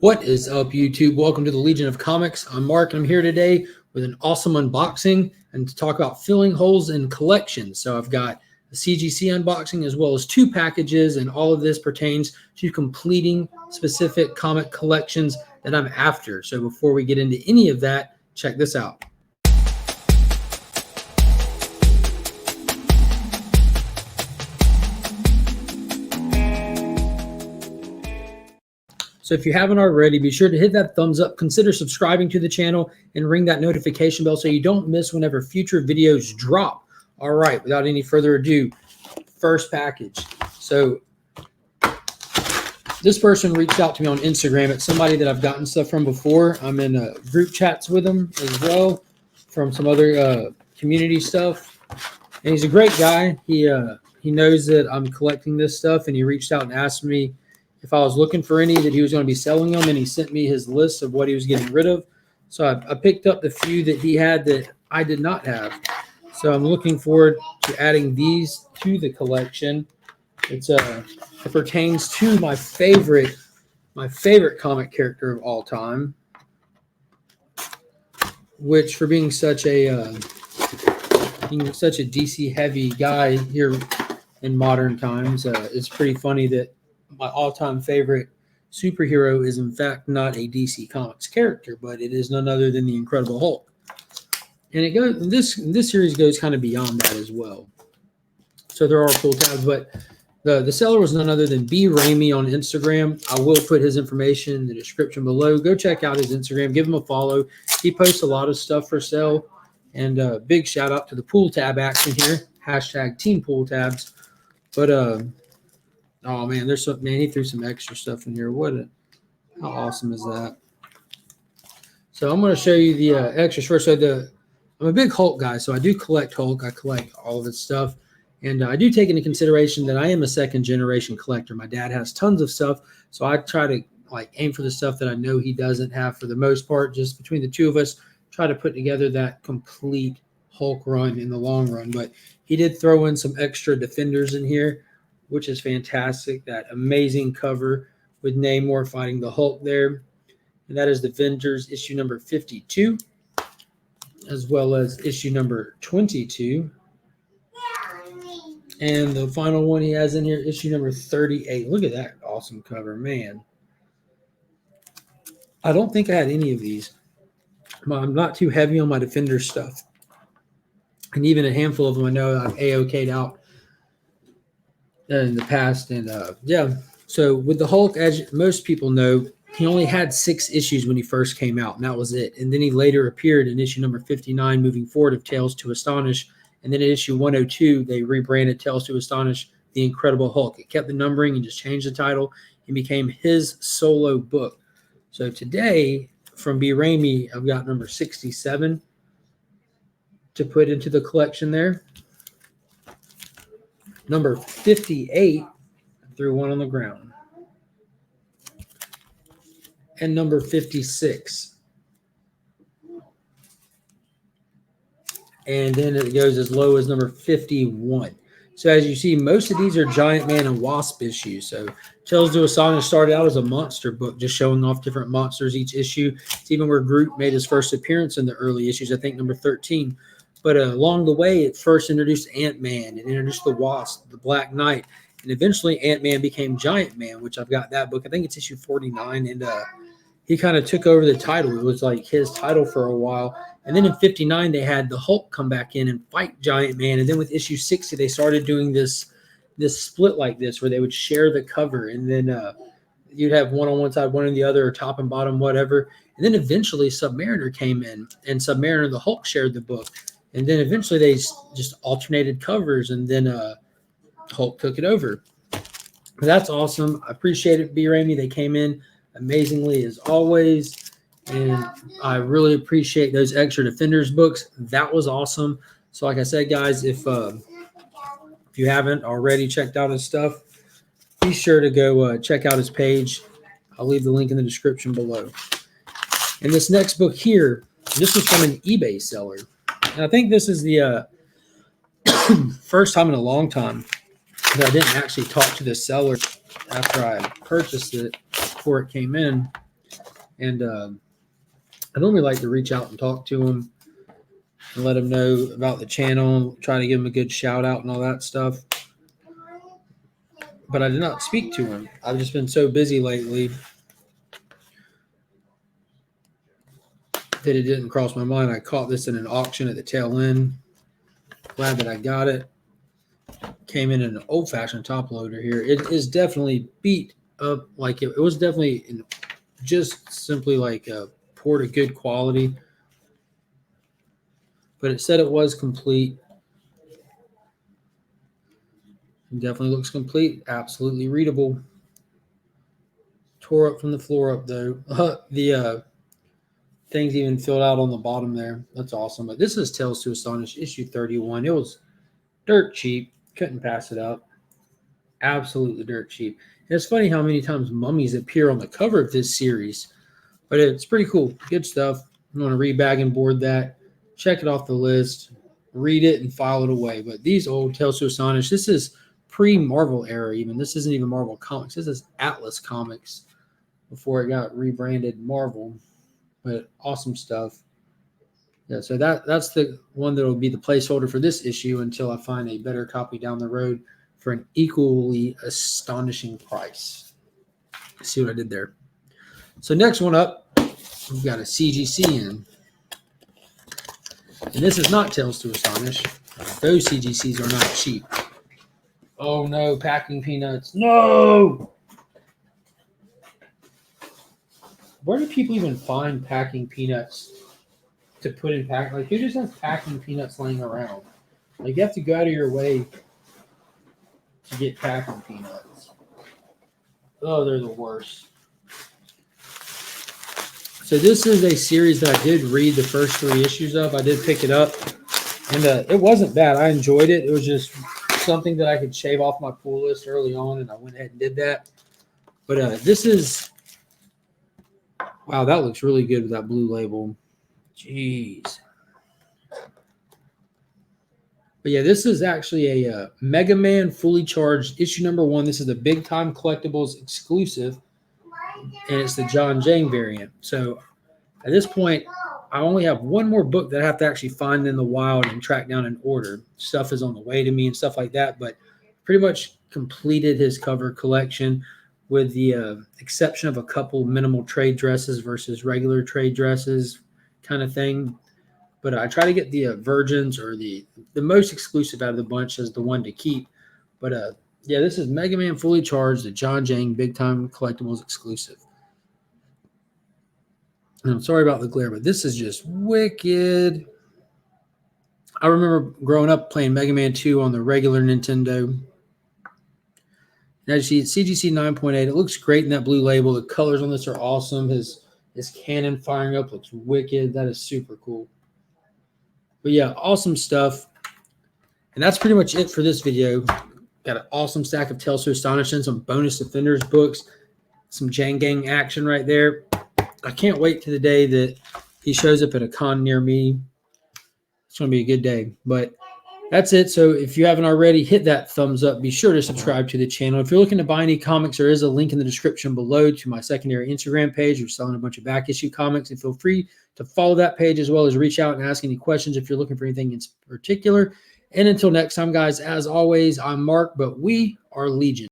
What is up, YouTube? Welcome to the Legion of Comics. I'm Mark, and I'm here today with an awesome unboxing and to talk about filling holes in collections. So I've got the CGC unboxing as well as two packages, and all of this pertains to completing specific comic collections that I'm after. So before we get into any of that, check this out. So if you haven't already, be sure to hit that thumbs up, consider subscribing to the channel, and ring that notification bell so you don't miss whenever future videos drop. All right, without any further ado, first package. So this person reached out to me on Instagram. It's somebody that I've gotten stuff from before. I'm in group chats with him as well from some other community stuff. And he's a great guy. He knows that I'm collecting this stuff, and he reached out and asked me if I was looking for any, that he was going to be selling them, and he sent me his list of what he was getting rid of. So I picked up the few that he had that I did not have. So I'm looking forward to adding these to the collection. It pertains to my favorite comic character of all time, which for being such a DC heavy guy here in modern times, it's pretty funny that my all-time favorite superhero is in fact not a DC Comics character, but it is none other than the Incredible Hulk. And it goes this series goes kind of beyond that as well. So there are pull tabs, but the seller was none other than B. Ramey on Instagram. I will put his information in the description below. Go check out his Instagram. Give him a follow. He posts a lot of stuff for sale. And big shout out to the pool tab action here. Hashtag Team Pool Tabs. But oh man, he threw some extra stuff in here. How awesome is that? So I'm going to show you the extras first. So I'm a big Hulk guy, so I do collect Hulk. I collect all of his stuff, and I do take into consideration that I am a second generation collector. My dad has tons of stuff, so I try to aim for the stuff that I know he doesn't have for the most part. Just between the two of us, try to put together that complete Hulk run in the long run. But he did throw in some extra Defenders in here, which is fantastic. That amazing cover with Namor fighting the Hulk there. And that is Defenders issue number 52, as well as issue number 22. And the final one he has in here, issue number 38. Look at that awesome cover, man. I don't think I had any of these. I'm not too heavy on my Defender stuff. And even a handful of them I know I've AOK'd out in the past. And yeah, so with the Hulk, as most people know, he only had 6 issues when he first came out, and that was it. And then he later appeared in issue number 59 moving forward of Tales to Astonish. And then in issue 102 they rebranded Tales to Astonish The Incredible Hulk. It kept the numbering and just changed the title and became his solo book. So today from B. Ramey, I've got number 67 to put into the collection there. Number 58, I threw one on the ground. And number 56. And then it goes as low as number 51. So as you see, most of these are Giant Man and Wasp issues. So Tales to Astonish started out as a monster book, just showing off different monsters each issue. It's even where Groot made his first appearance in the early issues, I think number 13. But along the way, it first introduced Ant-Man and introduced the Wasp, the Black Knight, and eventually Ant-Man became Giant Man, which I've got that book. I think it's issue 49, and he kind of took over the title. It was like his title for a while. And then in 59, they had the Hulk come back in and fight Giant Man. And then with issue 60, they started doing this split like this, where they would share the cover, and then you'd have one on one side, one on the other, or top and bottom, whatever. And then eventually Submariner came in, and Submariner and the Hulk shared the book. And then eventually they just alternated covers, and then Hulk took it over. That's awesome. I appreciate it, B. Ramey. They came in amazingly as always, and I really appreciate those extra Defenders books. That was awesome. So like I said, guys, if you haven't already checked out his stuff, be sure to go check out his page. I'll leave the link in the description below. And this next book here, this was from an eBay seller. And I think this is the first time in a long time that I didn't actually talk to the seller after I purchased it before it came in. And I normally like to reach out and talk to them and let them know about the channel, try to give them a good shout out and all that stuff. But I did not speak to him. I've just been so busy lately that it didn't cross my mind. I caught this in an auction at the tail end. Glad that I got it. Came in an old-fashioned top loader here. It is definitely beat up. Like it was definitely just simply like a port of good quality. But it said it was complete. It definitely looks complete. Absolutely readable. Tore up from the floor up though. The things even filled out on the bottom there. That's awesome. But this is Tales to Astonish issue 31. It was dirt cheap. Couldn't pass it up. Absolutely dirt cheap. And it's funny how many times mummies appear on the cover of this series. But it's pretty cool. Good stuff. I'm going to rebag and board that. Check it off the list. Read it and file it away. But these old Tales to Astonish, this is pre-Marvel era even. This isn't even Marvel Comics. This is Atlas Comics before it got rebranded Marvel. But awesome stuff. Yeah, so that's the one that will be the placeholder for this issue until I find a better copy down the road for an equally astonishing price. See what I did there. So next one up, we've got a CGC in. And this is not Tales to Astonish. Those CGCs are not cheap. Oh no, Packing Peanuts. No! Where do people even find Packing Peanuts to put in pack? Like, who just has Packing Peanuts laying around? Like, you have to go out of your way to get Packing Peanuts. Oh, they're the worst. So this is a series that I did read the first 3 issues of. I did pick it up, and it wasn't bad. I enjoyed it. It was just something that I could shave off my pull list early on, and I went ahead and did that. But this is... Wow, that looks really good with that blue label. Jeez. But yeah, this is actually a Mega Man Fully Charged issue number 1. This is the Big Time Collectibles exclusive, and it's the John Jang variant. So at this point, I only have one more book that I have to actually find in the wild and track down and order. Stuff is on the way to me and stuff like that, but pretty much completed his cover collection, with the exception of a couple minimal trade dresses versus regular trade dresses kind of thing. But I try to get the Virgins, or the most exclusive out of the bunch, as the one to keep. But yeah, this is Mega Man Fully Charged, the John Jang Big Time Collectibles exclusive. And I'm sorry about the glare, but this is just wicked. I remember growing up playing Mega Man 2 on the regular Nintendo. Now you see it's CGC 9.8. It looks great in that blue label. The colors on this are awesome. His cannon firing up looks wicked. That is super cool. But yeah, awesome stuff. And that's pretty much it for this video. Got an awesome stack of Tales to Astonish and some bonus Defenders books. Some Jang Gang action right there. I can't wait to the day that he shows up at a con near me. It's going to be a good day. But that's it. So if you haven't already, hit that thumbs up. Be sure to subscribe to the channel. If you're looking to buy any comics, there is a link in the description below to my secondary Instagram page. We're selling a bunch of back issue comics, and feel free to follow that page, as well as reach out and ask any questions if you're looking for anything in particular. And until next time, guys, as always, I'm Mark, but we are Legion.